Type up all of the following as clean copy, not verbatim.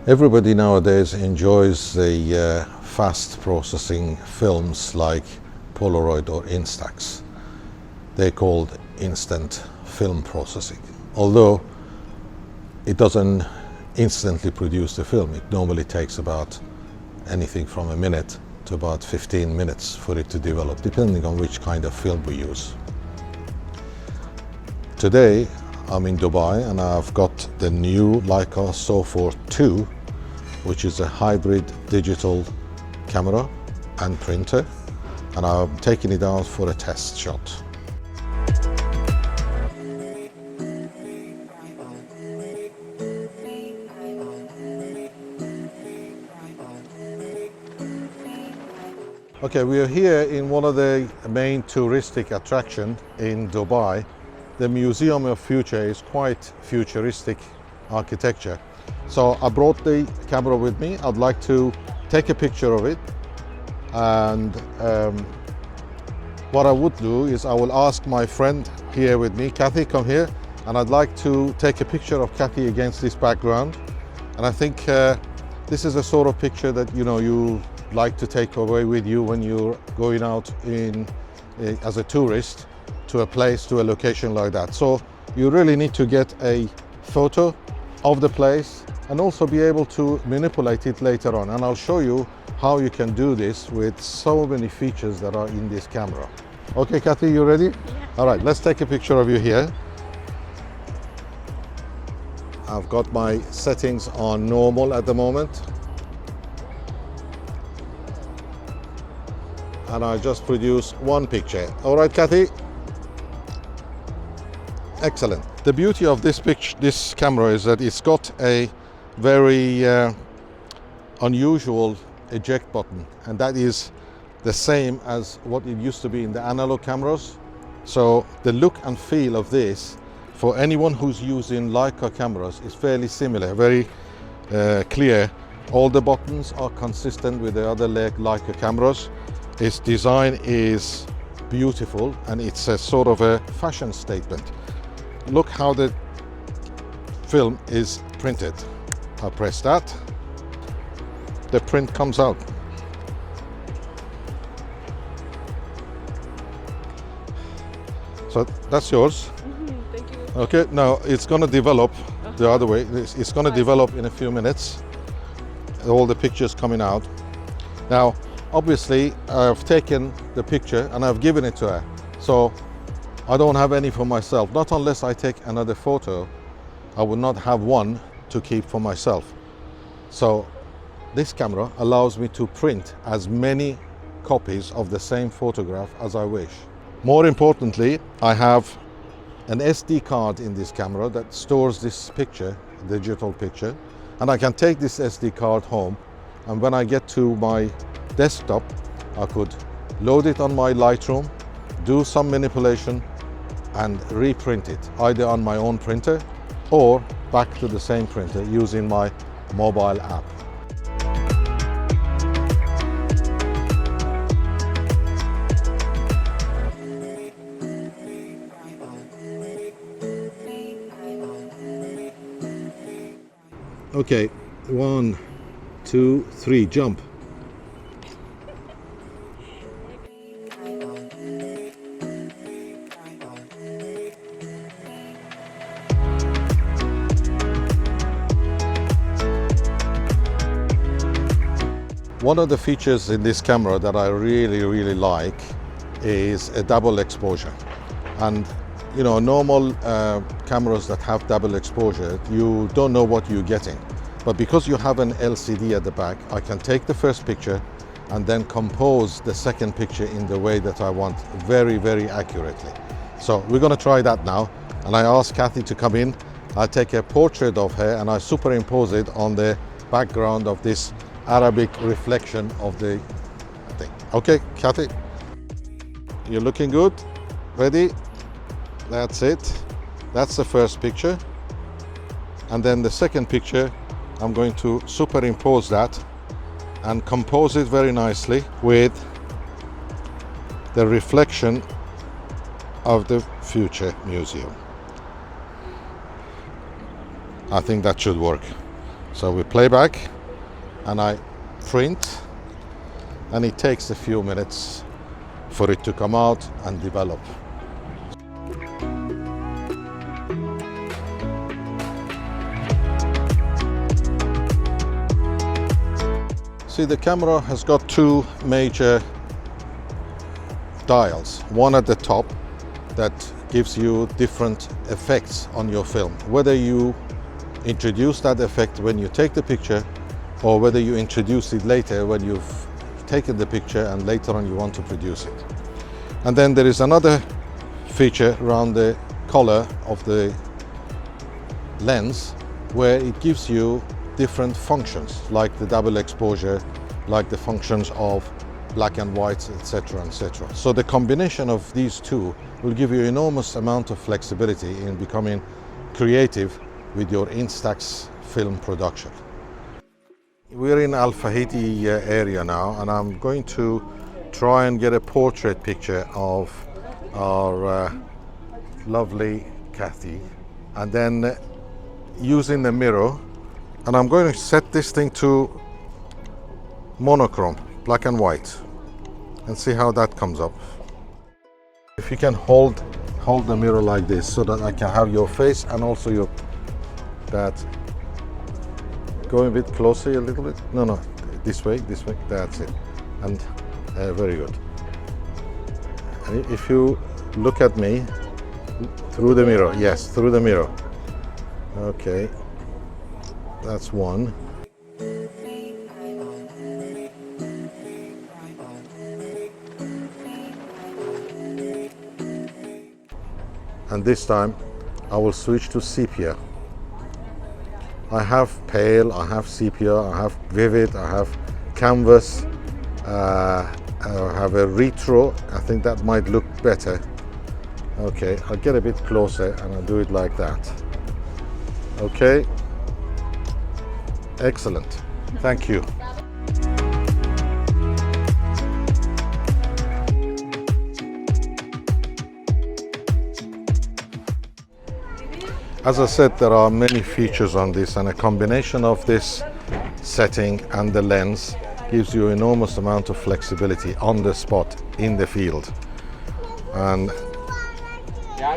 Everybody nowadays enjoys the fast processing films like Polaroid or Instax. They're called instant film processing. Although it doesn't instantly produce the film, it normally takes about anything from a minute to about 15 minutes for it to develop, depending on which kind of film we use. Today I'm in Dubai and I've got the new Leica SOFORT 2, which is a hybrid digital camera and printer, and I'm taking it out for a test shot. Okay, we are here in one of the main touristic attractions in Dubai. The Museum of Future is quite futuristic architecture. So I brought the camera with me. I'd like to take a picture of it, and what I would do is I will ask my friend here with me, Kathy, come here, and I'd like to take a picture of Kathy against this background. And I think this is a sort of picture that you like to take away with you when you're going out as a tourist to a place, to a location like that. So you really need to get a photo of the place and also be able to manipulate it later on. And I'll show you how you can do this with so many features that are in this camera. Okay, Kathy, you ready? Yeah. All right, let's take a picture of you here. I've got my settings on normal at the moment. And I just produce one picture. All right, Kathy? Excellent. The beauty of this camera is that it's got a very unusual eject button, and that is the same as what it used to be in the analog cameras. So the look and feel of this, for anyone who's using Leica cameras, is fairly similar, very clear. All the buttons are consistent with the other Leica cameras. Its design is beautiful, and it's a sort of a fashion statement. Look how the film is printed. I press that, the print comes out. So that's yours. Thank you. Okay, now it's going to develop the other way. It's going to develop in a few minutes. All the pictures coming out. Now, obviously, I've taken the picture and I've given it to her. So I don't have any for myself. Not unless I take another photo, I would not have one to keep for myself. So this camera allows me to print as many copies of the same photograph as I wish. More importantly, I have an SD card in this camera that stores this picture, digital picture, and I can take this SD card home, and when I get to my desktop, I could load it on my Lightroom, do some manipulation and reprint it, either on my own printer or back to the same printer using my mobile app. Okay, 1, 2, 3, jump. One of the features in this camera that I really like is a double exposure. And normal cameras that have double exposure, you don't know what you're getting. But because you have an LCD at the back, I can take the first picture and then compose the second picture in the way that I want, very accurately. So we're going to try that now. And I asked Kathy to come in. I take a portrait of her and I superimpose it on the background of this Arabic reflection of the thing. Okay, Kathy, you're looking good. Ready? That's it. That's the first picture. And then the second picture, I'm going to superimpose that and compose it very nicely with the reflection of the Future Museum. I think that should work. So we play back and I print, and it takes a few minutes for it to come out and develop. See, the camera has got two major dials. One at the top that gives you different effects on your film. Whether you introduce that effect when you take the picture, or whether you introduce it later when you've taken the picture and later on you want to produce it. And then there is another feature around the color of the lens where it gives you different functions, like the double exposure, like the functions of black and white, etc., etc. So the combination of these two will give you enormous amount of flexibility in becoming creative with your Instax film production. We're in Al Fahidi area now, and I'm going to try and get a portrait picture of our lovely Kathy, and then using the mirror, and I'm going to set this thing to monochrome, black and white, and see how that comes up. If you can hold the mirror like this so that I can have your face and also your that. Go a bit closer, a little bit. No, this way, that's it. And very good. And if you look at me through the mirror, yes, through the mirror. Okay, that's one. And this time I will switch to sepia. I have pale, I have sepia, I have vivid, I have canvas, I have a retro. I think that might look better. Okay, I'll get a bit closer and I'll do it like that. Okay, excellent, thank you. As I said, there are many features on this, and a combination of this setting and the lens gives you enormous amount of flexibility on the spot, in the field. And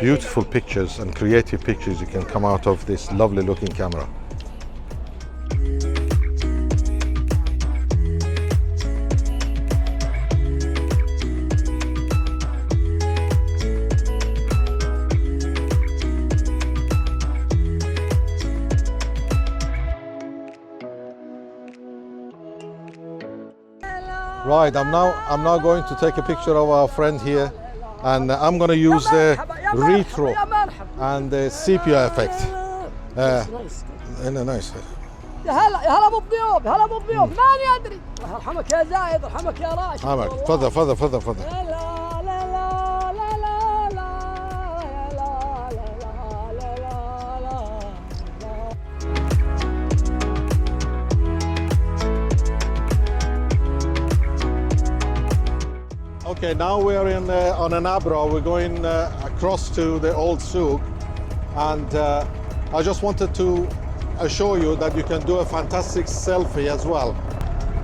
beautiful pictures and creative pictures you can come out of this lovely looking camera. Right, I'm now going to take a picture of our friend here, and I'm going to use the retro and the sepia effect. Nice. هلا بالضيوف هلا بالضيوف ماني ادري الله يرحمك يا زايد يرحمك يا راشد. تفضل. Okay, now we're on an Abra. We're going across to the old souk, and I just wanted to assure you that you can do a fantastic selfie as well,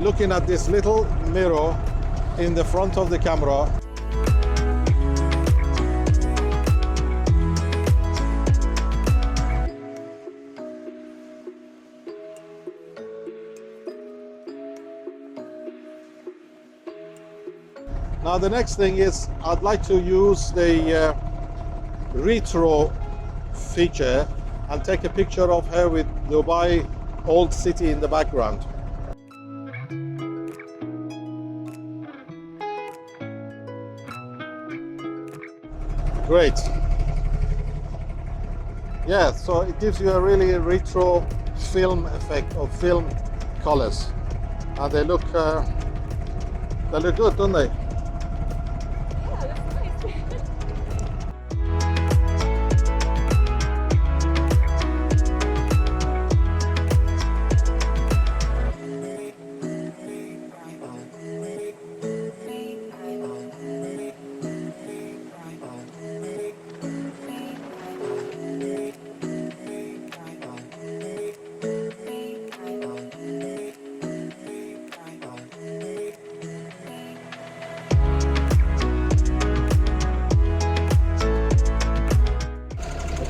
looking at this little mirror in the front of the camera. Now the next thing is I'd like to use the retro feature and take a picture of her with Dubai Old City in the background. Great. Yeah, so it gives you a really retro film effect of film colors, and they look good, don't they?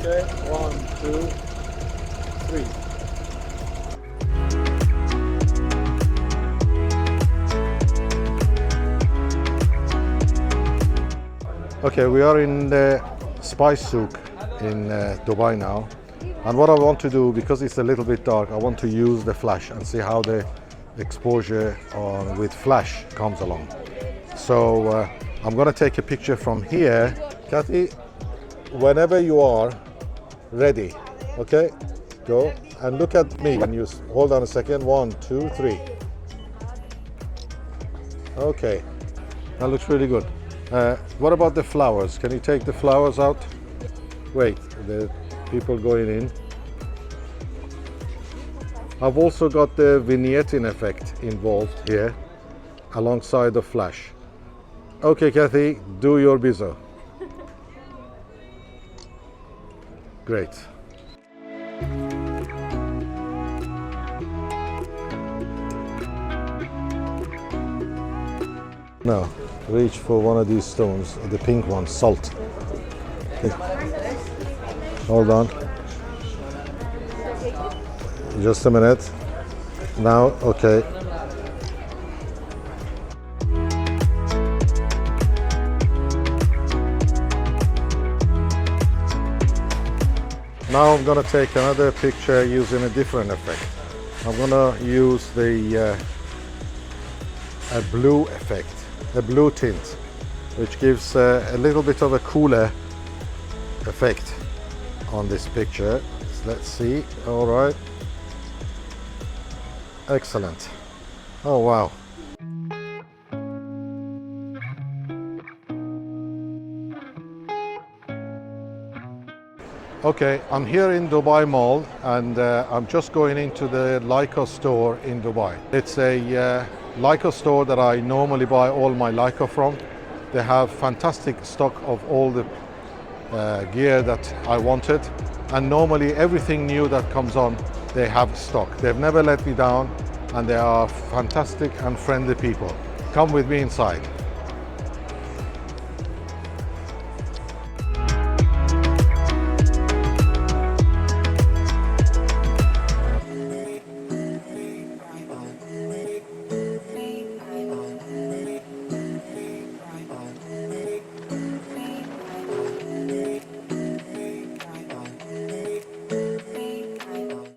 Okay, 1, 2, 3. Okay, we are in the spice souk in Dubai now, and what I want to do, because it's a little bit dark, I want to use the flash and see how the exposure with flash comes along. So I'm going to take a picture from here. Kathy, whenever you are ready, okay, go and look at me and you hold on a second. 1, 2, 3. Okay, that looks really good. What about the flowers? Can you take the flowers out? Wait, the people going in. I've also got the vignetting effect involved here alongside the flash. Okay, Kathy, do your bizzo. Great. Now, reach for one of these stones, the pink one, salt. Okay. Hold on. Just a minute. Now, okay. Now I'm going to take another picture using a different effect. I'm going to use the a blue effect, a blue tint, which gives a little bit of a cooler effect on this picture. So let's see. All right. Excellent. Oh wow. Okay, I'm here in Dubai Mall, and I'm just going into the Leica store in Dubai. It's a Leica store that I normally buy all my Leica from. They have fantastic stock of all the gear that I wanted, and normally everything new that comes on, they have stock. They've never let me down, and they are fantastic and friendly people. Come with me inside.